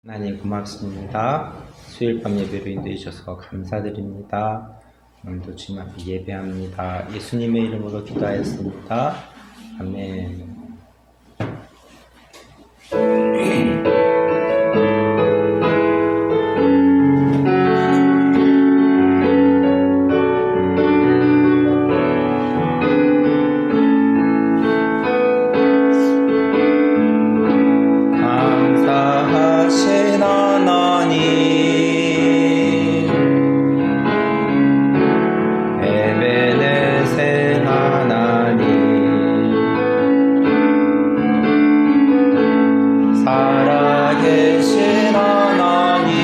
하나님 고맙습니다. 수요일 밤 예배로 인도해 주셔서 감사드립니다. 오늘도 주님 앞에 예배합니다. 예수님의 이름으로 기도하였습니다. 아멘. 감사하신 하나님, 에베네셀 하나님, 살아계신 하나님,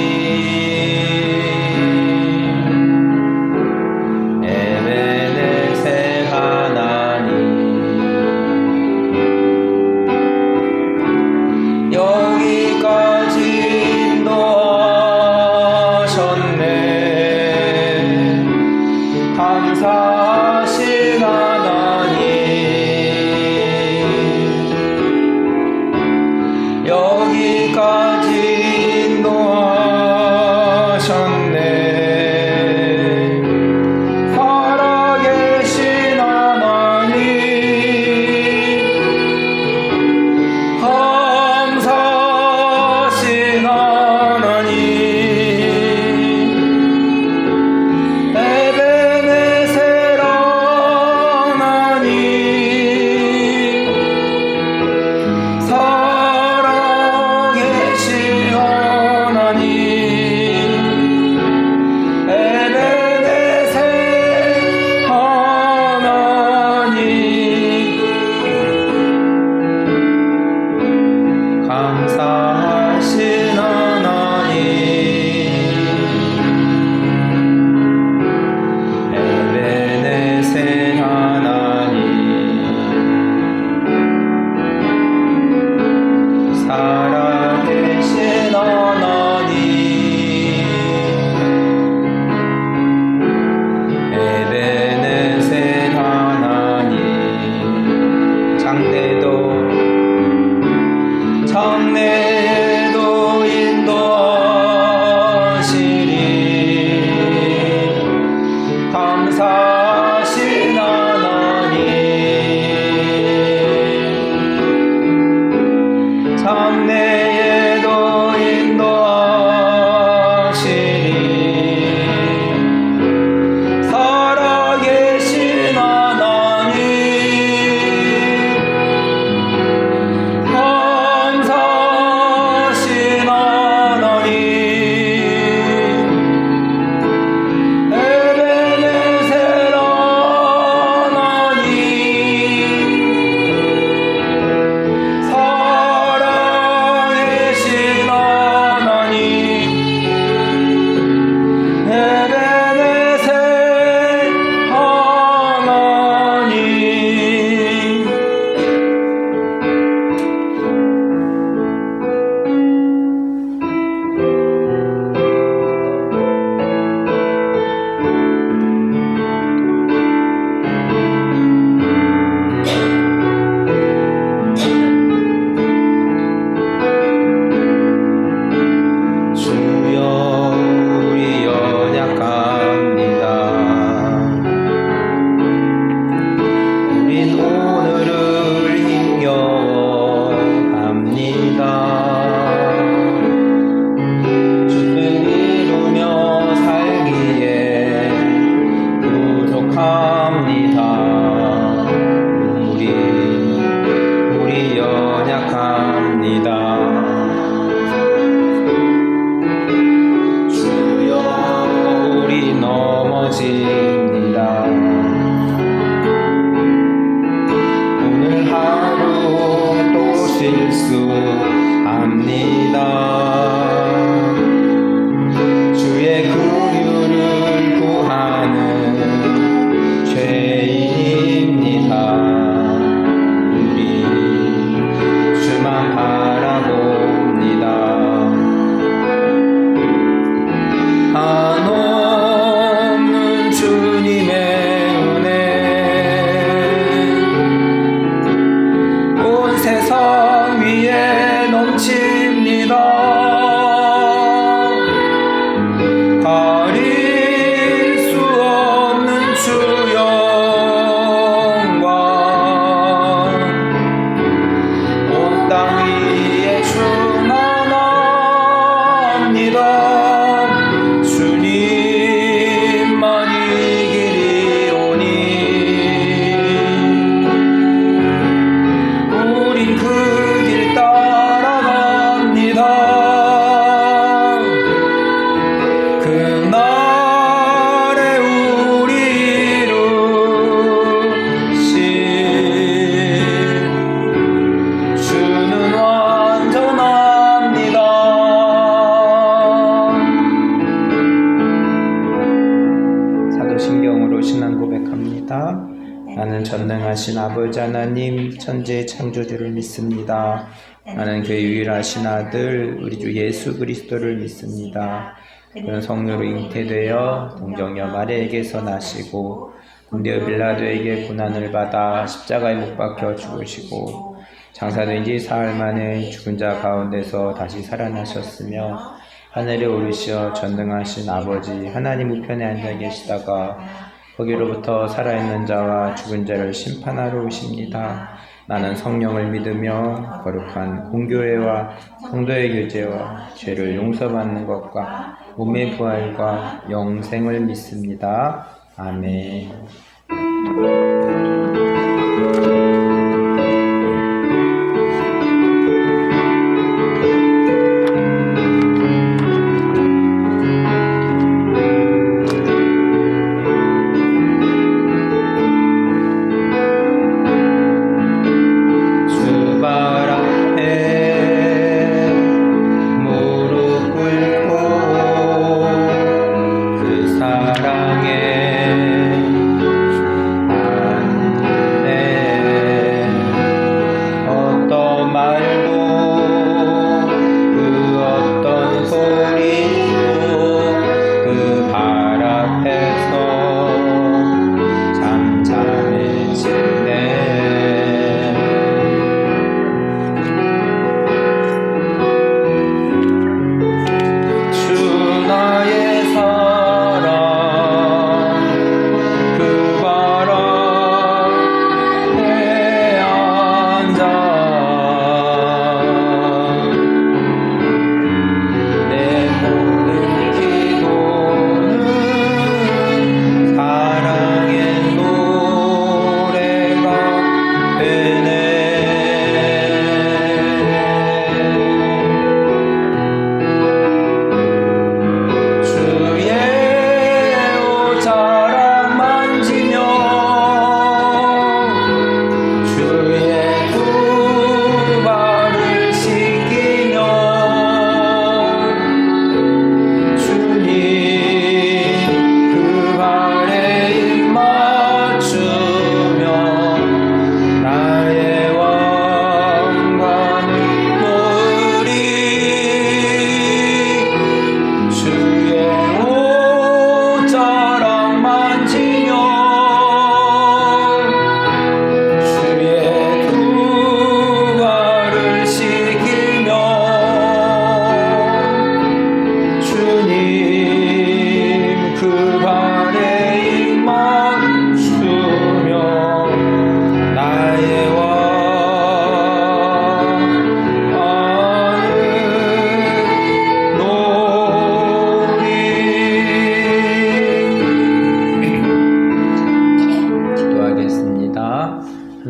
에베네셀 하나님, 여기까지 인도하여 나는 전능하신 아버지 하나님 천지의 창조주를 믿습니다. 나는 그의 유일하신 아들 우리 주 예수 그리스도를 믿습니다. 그는 성령으로 잉태되어 동정녀 마리아에게서 나시고 본디오 빌라도에게 고난을 받아 십자가에 못 박혀 죽으시고 장사된 지 사흘 만에 죽은 자 가운데서 다시 살아나셨으며 하늘에 오르시어 전능하신 아버지 하나님 우편에 앉아 계시다가 거기로부터 살아있는 자와 죽은 자를 심판하러 오십니다. 나는 성령을 믿으며 거룩한 공교회와 성도의 교제와 죄를 용서받는 것과 몸의 부활과 영생을 믿습니다. 아멘.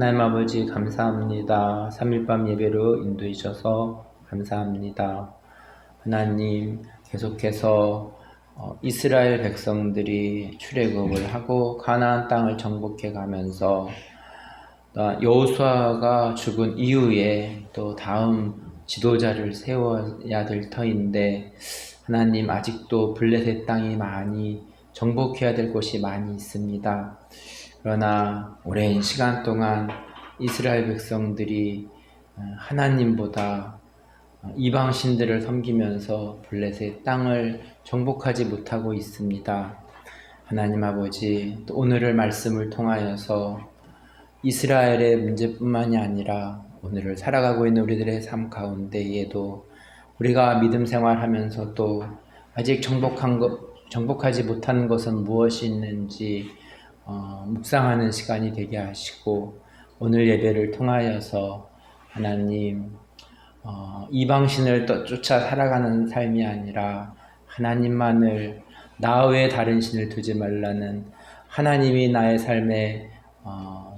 하나님 아버지 감사합니다. 3일밤 예배로 인도해 주셔서 감사합니다. 하나님 계속해서 이스라엘 백성들이 출애굽을 하고 가나안 땅을 정복해 가면서 여호수아가 죽은 이후에 또 다음 지도자를 세워야 될 터인데 하나님 아직도 블레셋 땅이 많이 정복해야 될 곳이 많이 있습니다. 그러나 오랜 시간 동안 이스라엘 백성들이 하나님보다 이방 신들을 섬기면서 블레셋 땅을 정복하지 못하고 있습니다. 하나님 아버지, 또 오늘의 말씀을 통하여서 이스라엘의 문제뿐만이 아니라 오늘을 살아가고 있는 우리들의 삶 가운데에도 우리가 믿음 생활하면서 또 아직 정복하지 못한 것은 무엇이 있는지 묵상하는 시간이 되게 하시고 오늘 예배를 통하여서 하나님 이방신을 쫓아 살아가는 삶이 아니라 하나님만을 나 외에 다른 신을 두지 말라는 하나님이 나의 삶의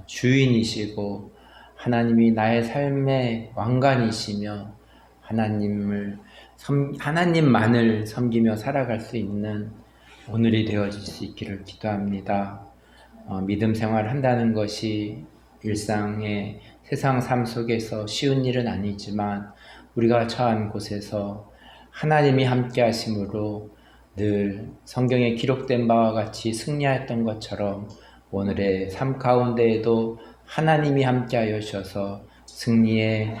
주인이시고 하나님이 나의 삶의 왕관이시며 하나님만을 섬기며 살아갈 수 있는 오늘이 되어질 수 있기를 기도합니다. 믿음 생활을 한다는 것이 일상의 세상 삶 속에서 쉬운 일은 아니지만 우리가 처한 곳에서 하나님이 함께 하심으로 늘 성경에 기록된 바와 같이 승리했던 것처럼 오늘의 삶 가운데에도 하나님이 함께하여 주셔서 승리의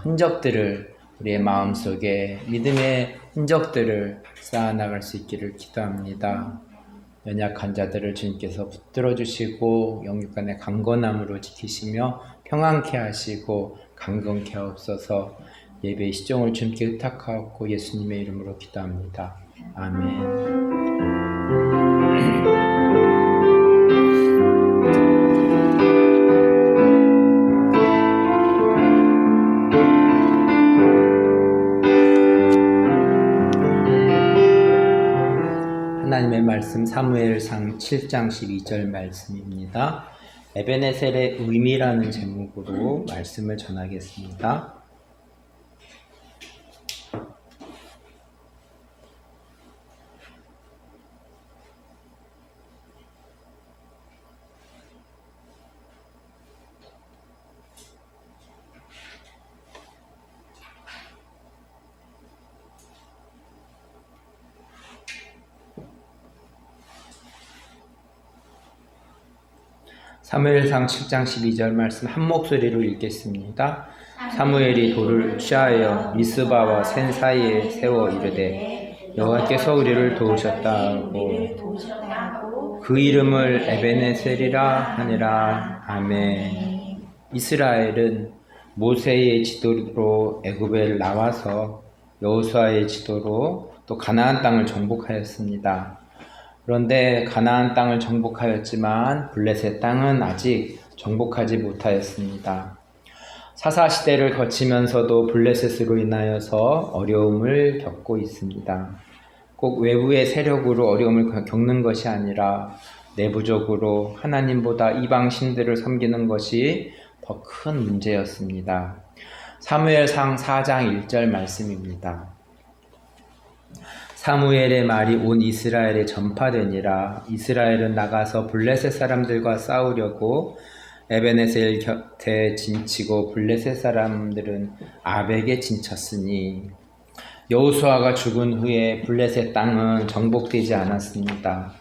흔적들을 우리의 마음속에 믿음의 흔적들을 쌓아나갈 수 있기를 기도합니다. 연약한 자들을 주님께서 붙들어 주시고 영육간의 강건함으로 지키시며 평안케 하시고 강건케 하옵소서. 예배의 시종을 주님께 의탁하옵고 예수님의 이름으로 기도합니다. 아멘. 하나님의 말씀 사무엘상 7장 12절 말씀입니다. 에베네셀의 의미라는 제목으로 말씀을 전하겠습니다. 사무엘상 7장 12절 말씀 한 목소리로 읽겠습니다. 사무엘이 돌을 취하여 미스바와 센 사이에 세워 이르되 여호와께서 우리를 도우셨다 하고 그 이름을 에베네셀이라 하니라. 아멘. 이스라엘은 모세의 지도로 애굽에 나와서 여호수아의 지도로 또 가나안 땅을 정복하였습니다. 그런데 가나안 땅을 정복하였지만 블레셋 땅은 아직 정복하지 못하였습니다. 사사시대를 거치면서도 블레셋으로 인하여서 어려움을 겪고 있습니다. 꼭 외부의 세력으로 어려움을 겪는 것이 아니라 내부적으로 하나님보다 이방 신들을 섬기는 것이 더 큰 문제였습니다. 사무엘상 4장 1절 말씀입니다. 사무엘의 말이 온 이스라엘에 전파되니라. 이스라엘은 나가서 블레셋 사람들과 싸우려고 에베네셀 곁에 진치고 블레셋 사람들은 아벡에 진쳤으니 여호수아가 죽은 후에 블레셋 땅은 정복되지 않았습니다.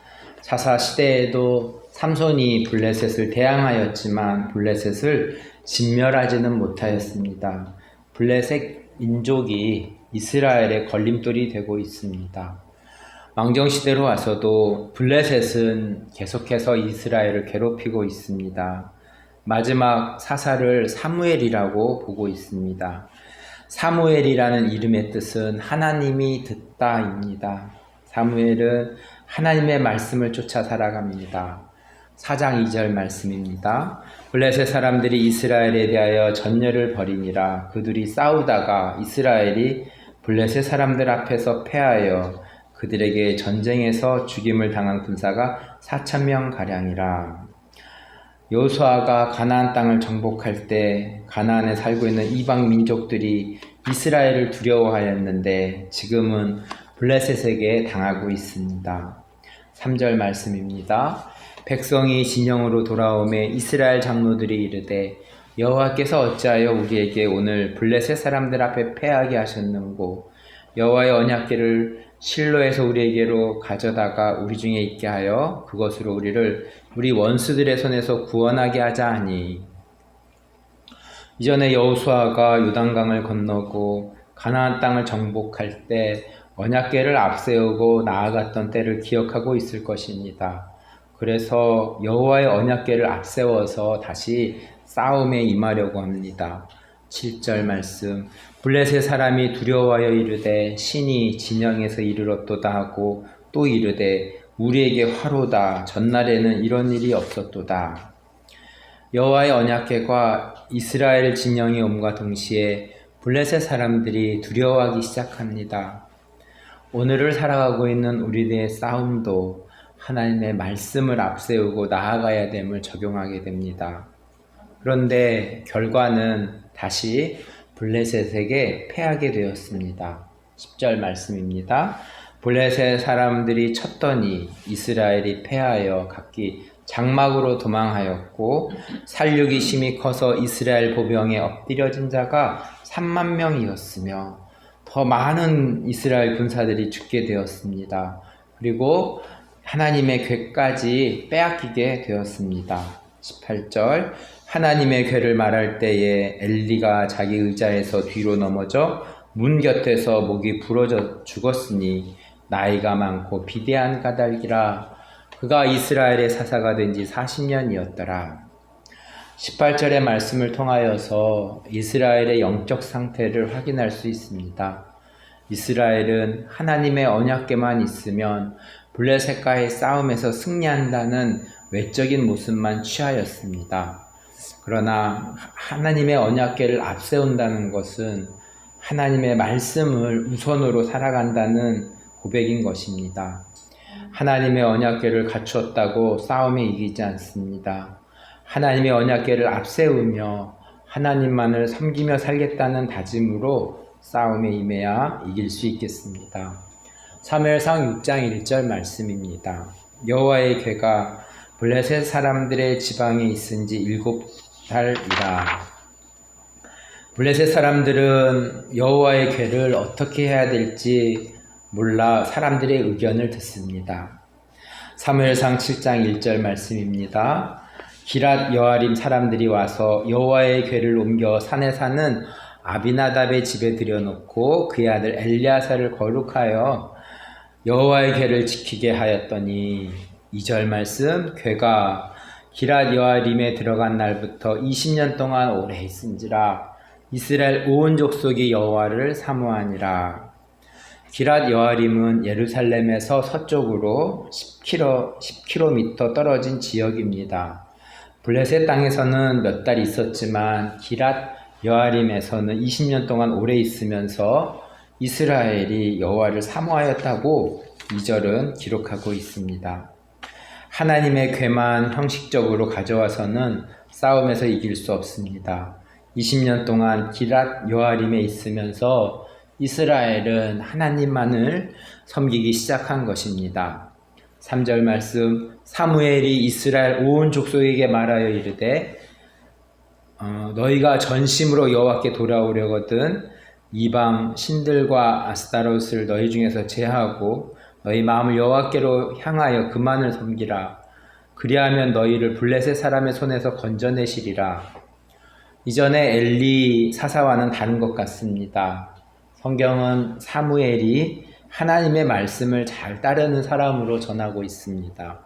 사사 시대에도 삼손이 블레셋을 대항하였지만 블레셋을 진멸하지는 못하였습니다. 블레셋 민족이 이스라엘의 걸림돌이 되고 있습니다. 왕정시대로 와서도 블레셋은 계속해서 이스라엘을 괴롭히고 있습니다. 마지막 사사를 사무엘이라고 보고 있습니다. 사무엘이라는 이름의 뜻은 하나님이 듣다입니다. 사무엘은 하나님의 말씀을 쫓아 살아갑니다. 4장 2절 말씀입니다. 블레셋 사람들이 이스라엘에 대하여 전열을 벌이니라. 그들이 싸우다가 이스라엘이 블레셋 사람들 앞에서 패하여 그들에게 전쟁에서 죽임을 당한 군사가 4,000명 가량이라. 여호수아가 가나안 땅을 정복할 때 가나안에 살고 있는 이방 민족들이 이스라엘을 두려워하였는데 지금은 블레셋에게 당하고 있습니다. 3절 말씀입니다. 백성이 진영으로 돌아오매 이스라엘 장로들이 이르되 여호와께서 어찌하여 우리에게 오늘 블레셋 사람들 앞에 패하게 하셨는고 여호와의 언약궤를 실로에서 우리에게로 가져다가 우리 중에 있게 하여 그것으로 우리를 우리 원수들의 손에서 구원하게 하자 하니. 이전에 여호수아가 요단강을 건너고 가나안 땅을 정복할 때 언약궤를 앞세우고 나아갔던 때를 기억하고 있을 것입니다. 그래서 여호와의 언약궤를 앞세워서 다시 싸움에 임하려고 합니다. 7절 말씀. 블레셋 사람이 두려워하여 이르되 신이 진영에서 이르렀도다 하고 또 이르되 우리에게 화로다. 전날에는 이런 일이 없었도다. 여호와의 언약궤가 이스라엘 진영에 옴과 동시에 블레셋 사람들이 두려워하기 시작합니다. 오늘을 살아가고 있는 우리들의 싸움도 하나님의 말씀을 앞세우고 나아가야 됨을 적용하게 됩니다. 그런데 결과는 다시 블레셋에게 패하게 되었습니다. 10절 말씀입니다. 블레셋 사람들이 쳤더니 이스라엘이 패하여 각기 장막으로 도망하였고 살육이 심히 커서 이스라엘 보병에 엎드려진 자가 3만 명이었으며 더 많은 이스라엘 군사들이 죽게 되었습니다. 그리고 하나님의 궤까지 빼앗기게 되었습니다. 18절 하나님의 궤를 말할 때에 엘리가 자기 의자에서 뒤로 넘어져 문 곁에서 목이 부러져 죽었으니 나이가 많고 비대한 까닭이라. 그가 이스라엘의 사사가 된 지 40년이었더라. 18절의 말씀을 통하여서 이스라엘의 영적 상태를 확인할 수 있습니다. 이스라엘은 하나님의 언약궤만 있으면 블레셋과의 싸움에서 승리한다는 외적인 모습만 취하였습니다. 그러나 하나님의 언약궤를 앞세운다는 것은 하나님의 말씀을 우선으로 살아간다는 고백인 것입니다. 하나님의 언약궤를 갖추었다고 싸움에 이기지 않습니다. 하나님의 언약궤를 앞세우며 하나님만을 섬기며 살겠다는 다짐으로 싸움에 임해야 이길 수 있겠습니다. 사무엘상 6장 1절 말씀입니다. 여호와의 궤가 블레셋 사람들의 지방에 있은 지 7달이라. 블레셋 사람들은 여호와의 궤를 어떻게 해야 될지 몰라 사람들의 의견을 듣습니다. 사무엘상 7장 1절 말씀입니다. 기랏 여아림 사람들이 와서 여호와의 궤를 옮겨 산에 사는 아비나답의 집에 들여놓고 그의 아들 엘리야사를 거룩하여 여호와의 궤를 지키게 하였더니 2절 말씀 궤가 기랏 여아림에 들어간 날부터 20년 동안 오래 있은지라 이스라엘 온 족속이 여호와를 사모하니라. 기랏 여아림은 예루살렘에서 서쪽으로 10km 떨어진 지역입니다. 블레셋 땅에서는 몇 달 있었지만 기랏 여아림에서는 20년 동안 오래 있으면서 이스라엘이 여호와를 사모하였다고 2절은 기록하고 있습니다. 하나님의 궤만 형식적으로 가져와서는 싸움에서 이길 수 없습니다. 20년 동안 기랏 여아림에 있으면서 이스라엘은 하나님만을 섬기기 시작한 것입니다. 3절 말씀 사무엘이 이스라엘 온 족속에게 말하여 이르되 너희가 전심으로 여호와께 돌아오려거든 이방 신들과 아스타롯을 너희 중에서 제하고 너희 마음을 여호와께로 향하여 그만을 섬기라. 그리하면 너희를 블레셋 사람의 손에서 건져내시리라. 이전에 엘리 사사와는 다른 것 같습니다. 성경은 사무엘이 하나님의 말씀을 잘 따르는 사람으로 전하고 있습니다.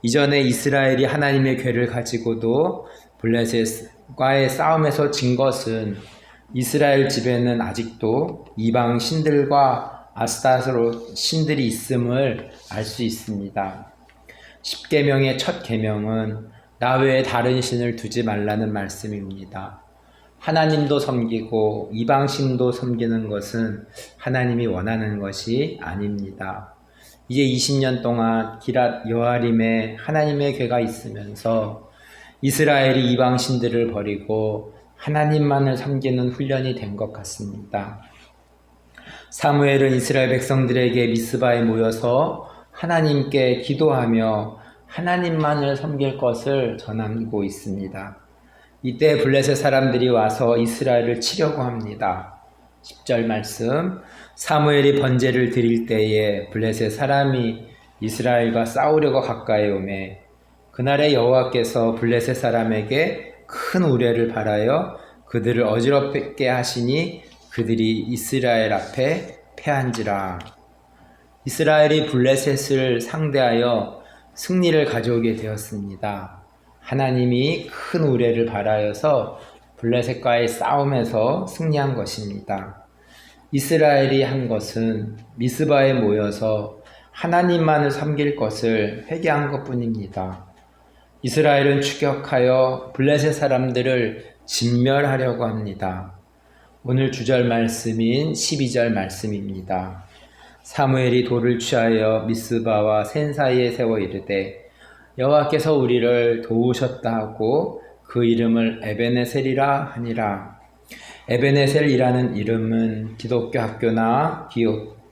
이전에 이스라엘이 하나님의 궤를 가지고도 블레셋과의 싸움에서 진 것은 이스라엘 집에는 아직도 이방 신들과 아스타롯 신들이 있음을 알 수 있습니다. 10계명의 첫 계명은 나 외에 다른 신을 두지 말라는 말씀입니다. 하나님도 섬기고 이방신도 섬기는 것은 하나님이 원하는 것이 아닙니다. 이제 20년 동안 기랏 여아림에 하나님의 궤가 있으면서 이스라엘이 이방신들을 버리고 하나님만을 섬기는 훈련이 된 것 같습니다. 사무엘은 이스라엘 백성들에게 미스바에 모여서 하나님께 기도하며 하나님만을 섬길 것을 전하고 있습니다. 이때 블레셋 사람들이 와서 이스라엘을 치려고 합니다. 10절 말씀 사무엘이 번제를 드릴 때에 블레셋 사람이 이스라엘과 싸우려고 가까이 오매 그날에 여호와께서 블레셋 사람에게 큰 우레를 발하여 그들을 어지럽게 하시니 그들이 이스라엘 앞에 패한지라. 이스라엘이 블레셋을 상대하여 승리를 가져오게 되었습니다. 하나님이 큰 우레를 발하여서 블레셋과의 싸움에서 승리한 것입니다. 이스라엘이 한 것은 미스바에 모여서 하나님만을 섬길 것을 회개한 것뿐입니다. 이스라엘은 추격하여 블레셋 사람들을 진멸하려고 합니다. 오늘 주절 말씀인 12절 말씀입니다. 사무엘이 돌을 취하여 미스바와 센 사이에 세워 이르되 여호와께서 우리를 도우셨다 하고 그 이름을 에베네셀이라 하니라. 에베네셀이라는 이름은 기독교 학교나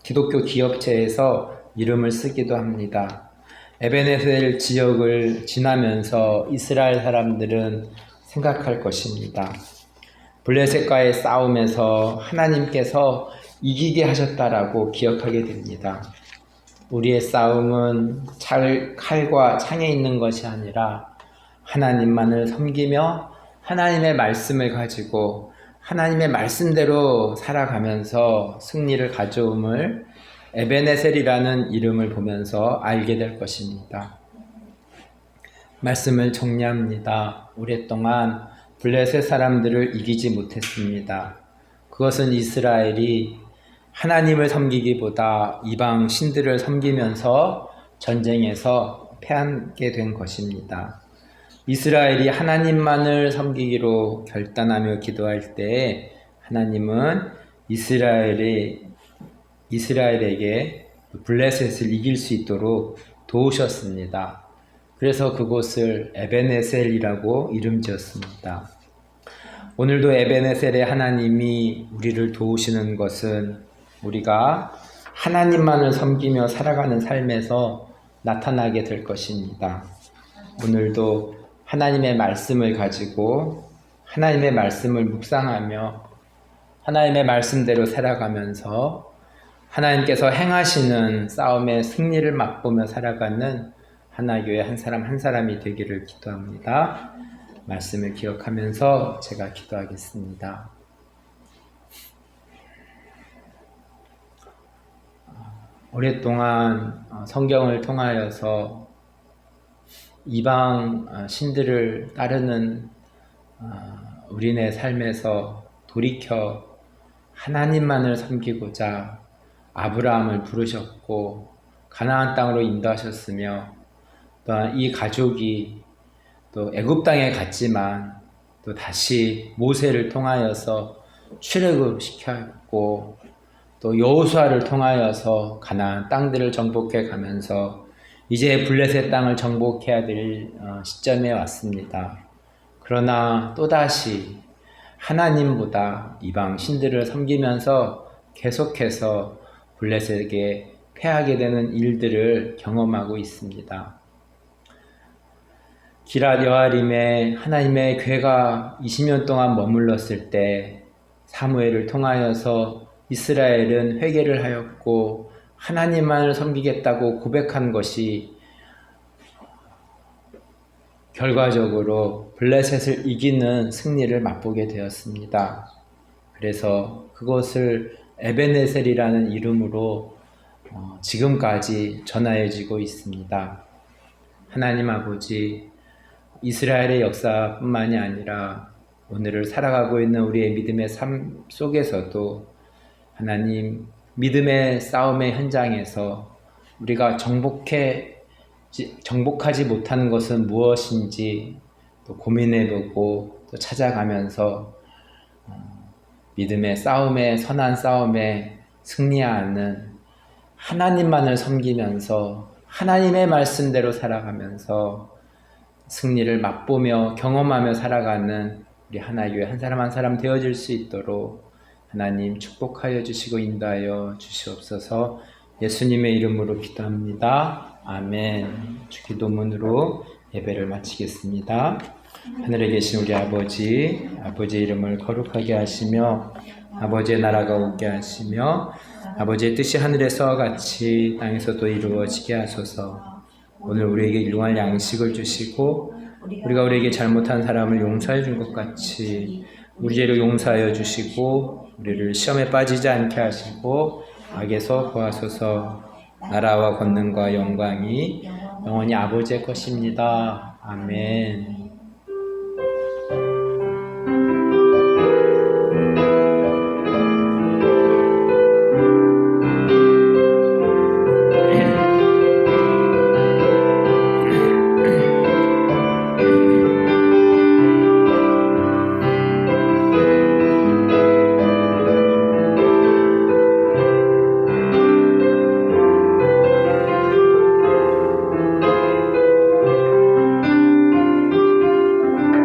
기독교 기업체에서 이름을 쓰기도 합니다. 에베네셀 지역을 지나면서 이스라엘 사람들은 생각할 것입니다. 블레셋과의 싸움에서 하나님께서 이기게 하셨다라고 기억하게 됩니다. 우리의 싸움은 칼과 창에 있는 것이 아니라 하나님만을 섬기며 하나님의 말씀을 가지고 하나님의 말씀대로 살아가면서 승리를 가져옴을 에베네셀이라는 이름을 보면서 알게 될 것입니다. 말씀을 정리합니다. 오랫동안 블레셋 사람들을 이기지 못했습니다. 그것은 이스라엘이 하나님을 섬기기보다 이방 신들을 섬기면서 전쟁에서 패하게 된 것입니다. 이스라엘이 하나님만을 섬기기로 결단하며 기도할 때에 하나님은 이스라엘에게 블레셋을 이길 수 있도록 도우셨습니다. 그래서 그곳을 에베네셀이라고 이름 지었습니다. 오늘도 에베네셀의 하나님이 우리를 도우시는 것은 우리가 하나님만을 섬기며 살아가는 삶에서 나타나게 될 것입니다. 오늘도 하나님의 말씀을 가지고 하나님의 말씀을 묵상하며 하나님의 말씀대로 살아가면서 하나님께서 행하시는 싸움의 승리를 맛보며 살아가는 하나교회 한 사람 한 사람이 되기를 기도합니다. 말씀을 기억하면서 제가 기도하겠습니다. 오랫동안 성경을 통하여서 이방 신들을 따르는 우리네 삶에서 돌이켜 하나님만을 섬기고자 아브라함을 부르셨고 가나안 땅으로 인도하셨으며 또한 이 가족이 또 애굽 땅에 갔지만 또 다시 모세를 통하여서 출애굽 시켰고 또 여호수아를 통하여서 가나안 땅들을 정복해 가면서 이제 블레셋 땅을 정복해야 될 시점에 왔습니다. 그러나 또다시 하나님보다 이방 신들을 섬기면서 계속해서 블레셋에게 패하게 되는 일들을 경험하고 있습니다. 기럇 여아림에 하나님의 괴가 20년 동안 머물렀을 때 사무엘을 통하여서 이스라엘은 회개를 하였고 하나님만을 섬기겠다고 고백한 것이 결과적으로 블레셋을 이기는 승리를 맛보게 되었습니다. 그래서 그것을 에베네셀이라는 이름으로 지금까지 전하여지고 있습니다. 하나님 아버지, 이스라엘의 역사뿐만이 아니라 오늘을 살아가고 있는 우리의 믿음의 삶 속에서도 하나님, 믿음의 싸움의 현장에서 우리가 정복하지 못하는 것은 무엇인지 또 고민해보고 또 찾아가면서 믿음의 싸움에, 선한 싸움에 승리하는 하나님만을 섬기면서 하나님의 말씀대로 살아가면서 승리를 맛보며 경험하며 살아가는 우리 하나교회 한 사람 한 사람 되어질 수 있도록 하나님 축복하여 주시고 인도하여 주시옵소서. 예수님의 이름으로 기도합니다. 아멘. 기도문으로 예배를 마치겠습니다. 하늘에 계신 우리 아버지, 아버지의 이름을 거룩하게 하시며 아버지의 나라가 오게 하시며 아버지의 뜻이 하늘에서와 같이 땅에서도 이루어지게 하소서. 오늘 우리에게 일용할 양식을 주시고 우리가 우리에게 잘못한 사람을 용서해 준 것 같이 우리 죄를 용서하여 주시고 우리를 시험에 빠지지 않게 하시고 악에서 구하소서. 나라와 권능과 영광이 영원히 아버지의 것입니다. 아멘.